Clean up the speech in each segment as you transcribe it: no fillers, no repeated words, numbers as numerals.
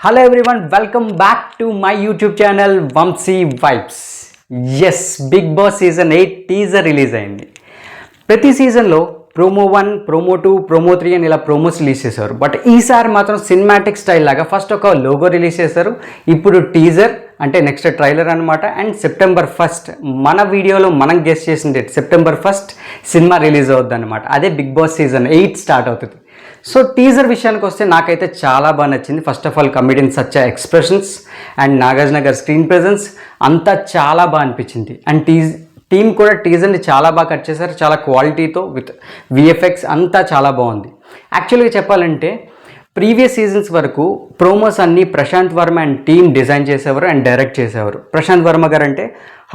Hello everyone, welcome back to my YouTube channel Vamsi Vibes. Yes, Big Boss Season 8 teaser release అయింది. ప్రతి సీజన్లో promo 1, promo 2, promo 3 అని ఇలా promos release చేశారు. But ఈసారి మాత్రం సినిమాటిక్ స్టైల్ లాగా ఫస్ట్ ఒక లోగో రిలీజ్ చేశారు. ఇప్పుడు టీజర్ అంటే నెక్స్ట్ ట్రైలర్ అనమాట. అండ్ సెప్టెంబర్ 1 మన వీడియోలో మనం గెస్ట్ చేసిన డేట్ సెప్టెంబర్ 1 సినిమా రిలీజ్ అవుద్ది అనమాట. అదే బిగ్ బాస్ సీజన్ 8 స్టార్ట్ అవుతుంది. సో టీజర్ విషయానికి వస్తే నాకైతే చాలా బాగా నచ్చింది. ఫస్ట్ ఆఫ్ ఆల్ కమెడియన్ సచ్చ ఎక్స్ప్రెషన్స్ అండ్ నాగార్జున గారి స్క్రీన్ ప్రెజెన్స్ అంతా చాలా బాగా అనిపించింది. అండ్ టీమ్ కూడా టీజర్ని చాలా బాగా కట్ చేశారు, చాలా క్వాలిటీతో విత్ విఎఫ్ఎక్స్ అంతా చాలా బాగుంది. యాక్చువల్గా చెప్పాలంటే ప్రీవియస్ సీజన్స్ వరకు ప్రోమోస్ అన్నీ Prasanth Varma and team design చేసేవారు అండ్ డైరెక్ట్ చేసేవారు. ప్రశాంత్ వర్మ గారు అంటే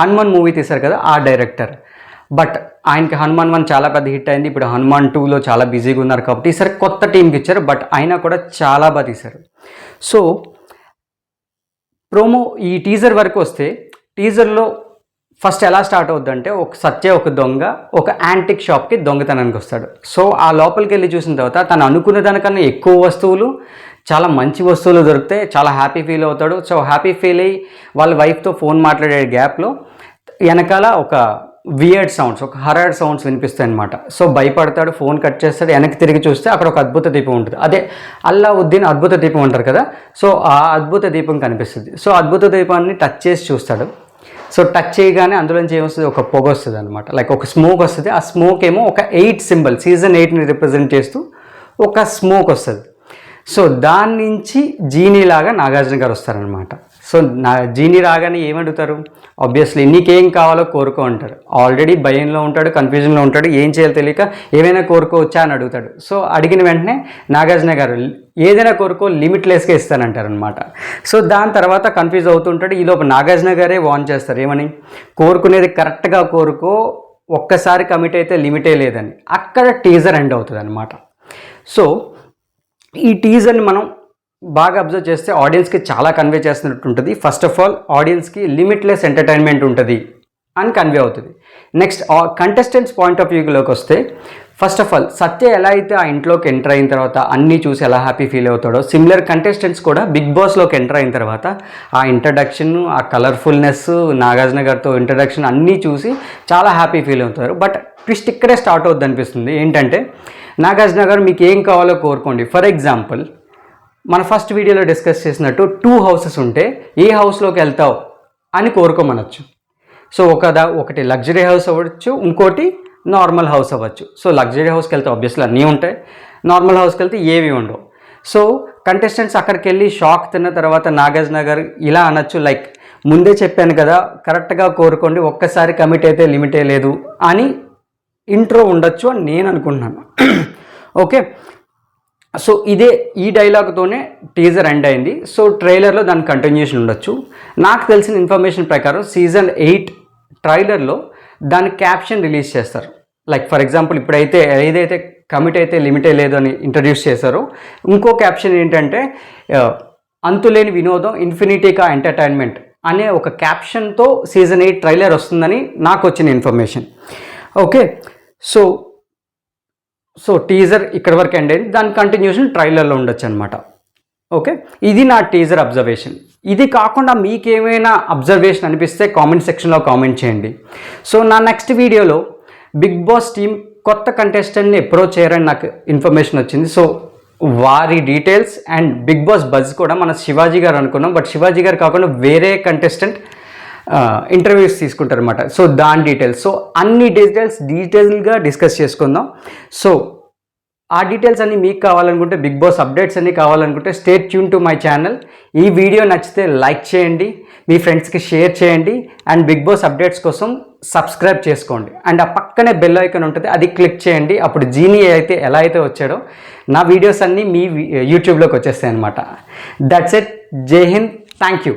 హనుమాన్ మూవీ తీశారు కదా, ఆ డైరెక్టర్. బట్ ఆయనకి హనుమాన్ 1 చాలా పెద్ద హిట్ అయింది. ఇప్పుడు హనుమాన్ 2లో చాలా బిజీగా ఉన్నారు కాబట్టి ఈసారి కొత్త టీంకి ఇచ్చారు. బట్ అయినా కూడా చాలా బాగా తీశారు. సో ప్రోమో ఈ టీజర్ వరకు వస్తే టీజర్లో ఫస్ట్ ఎలా స్టార్ట్ అవుద్దంటే ఒక దొంగ ఒక యాంటిక్ షాప్కి దొంగతనానికి వస్తాడు. సో ఆ లోపలికి వెళ్ళి చూసిన తర్వాత తను అనుకున్న దానికన్నా ఎక్కువ వస్తువులు, చాలా మంచి వస్తువులు దొరికితే చాలా హ్యాపీ ఫీల్ అవుతాడు. సో హ్యాపీ ఫీల్ అయ్యి వాళ్ళ వైఫ్తో ఫోన్ మాట్లాడే గ్యాప్లో వెనకాల ఒక వియర్డ్ సౌండ్స్, ఒక హర్రర్ సౌండ్స్ వినిపిస్తాయి అనమాట. సో భయపడతాడు, ఫోన్ కట్ చేస్తాడు, వెనక్కి తిరిగి చూస్తే అక్కడ ఒక అద్భుత దీపం ఉంటుంది. అదే అల్లావుద్దీన్ అద్భుత దీపం అంటారు కదా, సో ఆ అద్భుత దీపం కనిపిస్తుంది. సో అద్భుత దీపాన్ని టచ్ చేసి చూస్తాడు. సో టచ్ చేయగానే అందులోంచి ఏమొస్తుంది, ఒక పొగ వస్తుంది అనమాట, లైక్ ఒక స్మోక్ వస్తుంది. ఆ స్మోక్ ఏమో ఒక 8 సింబల్ సీజన్ 8ని రిప్రజెంట్ చేస్తూ ఒక స్మోక్ వస్తుంది. సో దాని నుంచి జీనీ లాగా నాగార్జున గారు వస్తారనమాట. సో జీనీ రాగానే ఏమడుగుతారు, ఆబ్వియస్లీ నీకేం కావాలో కోరుకో అంటారు. ఆల్రెడీ భయంలో ఉంటాడు, కన్ఫ్యూజన్లో ఉంటాడు, ఏం చేయాలో తెలియక ఏమైనా కోరుకోవచ్చా అని అడుగుతాడు. సో అడిగిన వెంటనే నాగార్జున గారు ఏదైనా కోరుకో లిమిట్లెస్గా ఇస్తానంటారు అనమాట. సో దాని తర్వాత కన్ఫ్యూజ్ అవుతుంటాడు. ఈలోపు నాగార్జున గారే వార్న్ చేస్తారు, ఏమని, కోరుకునేది కరెక్ట్గా కోరుకో, ఒక్కసారి కమిట్ అయితే లిమిటే లేదని. అక్కడ టీజర్ ఎండ్ అవుతుంది అనమాట. సో ఈ టీజర్ని మనం బాగా అబ్జర్వ్ చేస్తే ఆడియన్స్కి చాలా కన్వే చేస్తున్నట్టు ఉంటుంది. ఫస్ట్ ఆఫ్ ఆల్ ఆడియన్స్కి లిమిట్లెస్ ఎంటర్టైన్మెంట్ ఉంటుంది అని కన్వే అవుతుంది. నెక్స్ట్ కంటెస్టెంట్స్ పాయింట్ ఆఫ్ వ్యూలోకి వస్తే ఫస్ట్ ఆఫ్ ఆల్ సత్య ఎలా అయితే ఆ ఇంట్లోకి ఎంటర్ అయిన తర్వాత అన్నీ చూసి ఎలా హ్యాపీ ఫీల్ అవుతాడో, సిమిలర్ కంటెస్టెంట్స్ కూడా బిగ్ బాస్లోకి ఎంటర్ అయిన తర్వాత ఆ ఇంట్రడక్షన్, ఆ కలర్ఫుల్నెస్, నాగార్జున గారితో ఇంట్రడక్షన్ అన్నీ చూసి చాలా హ్యాపీ ఫీల్ అవుతారు. బట్ ట్విస్ట్ ఇక్కడే స్టార్ట్ అవుద్ది అనిపిస్తుంది. ఏంటంటే నాగార్జున గారు మీకు ఏం కావాలో కోరుకోండి. ఫర్ ఎగ్జాంపుల్ మన ఫస్ట్ వీడియోలో డిస్కస్ చేసినట్టు 2 హౌసెస్ ఉంటే ఏ హౌస్లోకి వెళ్తావు అని కోరుకోమనొచ్చు. సో ఒకటి లగ్జరీ హౌస్ అవ్వచ్చు, ఇంకోటి నార్మల్ హౌస్ అవ్వచ్చు. సో లగ్జరీ హౌస్కి వెళ్తే ఆబ్వియస్లీ అన్నీ ఉంటాయి, నార్మల్ హౌస్కి వెళ్తే ఏవి ఉండవు. సో కంటెస్టెంట్స్ అక్కడికి వెళ్ళి షాక్ తిన్న తర్వాత నాగార్జున గారు ఇలా అనొచ్చు, లైక్ ముందే చెప్పాను కదా కరెక్ట్గా కోరుకోండి, ఒక్కసారి కమిట్ అయితే లిమిటే లేదు అని ఇంట్రో ఉండొచ్చు అని నేను అనుకుంటున్నాను. ఓకే, సో ఈ డైలాగ్తోనే టీజర్ ఎండ్ అయింది. సో ట్రైలర్లో దాని కంటిన్యూషన్ ఉండొచ్చు. నాకు తెలిసిన ఇన్ఫర్మేషన్ ప్రకారం సీజన్ 8 ట్రైలర్లో దాని క్యాప్షన్ రిలీజ్ చేస్తారు. లైక్ ఫర్ ఎగ్జాంపుల్ ఇప్పుడైతే ఏదైతే కమిట్ అయితే లిమిటే లేదు అని ఇంట్రడ్యూస్ చేశారో, ఇంకో క్యాప్షన్ ఏంటంటే అంతులేని వినోదం, ఇన్ఫినిటీగా ఎంటర్టైన్మెంట్ అనే ఒక క్యాప్షన్తో సీజన్ 8 ట్రైలర్ వస్తుందని నాకు వచ్చిన ఇన్ఫర్మేషన్. ఓకే, సో టీజర్ ఇక్కడ వరకు ఎండ్ అయింది, దాని కంటిన్యూషన్ ట్రైలర్లో ఉండొచ్చు అనమాట. ఓకే, ఇది నా టీజర్ అబ్జర్వేషన్. ఇది కాకుండా మీకేమైనా అబ్జర్వేషన్ అనిపిస్తే కామెంట్ సెక్షన్లో కామెంట్ చేయండి. సో నా నెక్స్ట్ వీడియోలో బిగ్ బాస్ టీమ్ కొత్త కంటెస్టెంట్ని అప్రోచ్ చేయరని నాకు ఇన్ఫర్మేషన్ వచ్చింది. సో వారి details and Bigg Boss buzz కూడా మన శివాజీ గారు అనుకున్నాం. బట్ శివాజీ గారు కాకుండా వేరే కంటెస్టెంట్ ఇంటర్వ్యూస్ తీసుకుంటారు అనమాట. సో దాని డీటెయిల్స్, సో అన్ని డీటెయిల్గా డిస్కస్ చేసుకుందాం. సో ఆ డీటెయిల్స్ అన్నీ మీకు కావాలనుకుంటే, బిగ్ బాస్ అప్డేట్స్ అన్నీ కావాలనుకుంటే stay tune to my channel. ఈ వీడియో నచ్చితే లైక్ చేయండి, మీ ఫ్రెండ్స్కి షేర్ చేయండి, అండ్ బిగ్ బాస్ అప్డేట్స్ కోసం సబ్స్క్రైబ్ చేసుకోండి. అండ్ ఆ పక్కనే బెల్ ఐకాన్ ఉంటుంది, అది క్లిక్ చేయండి. అప్పుడు జీనీ అయితే ఎలా అయితే వచ్చాడో నా వీడియోస్ అన్నీ మీ యూట్యూబ్లోకి వచ్చేస్తాయి అనమాట. That's it. జై హింద్. Thank you.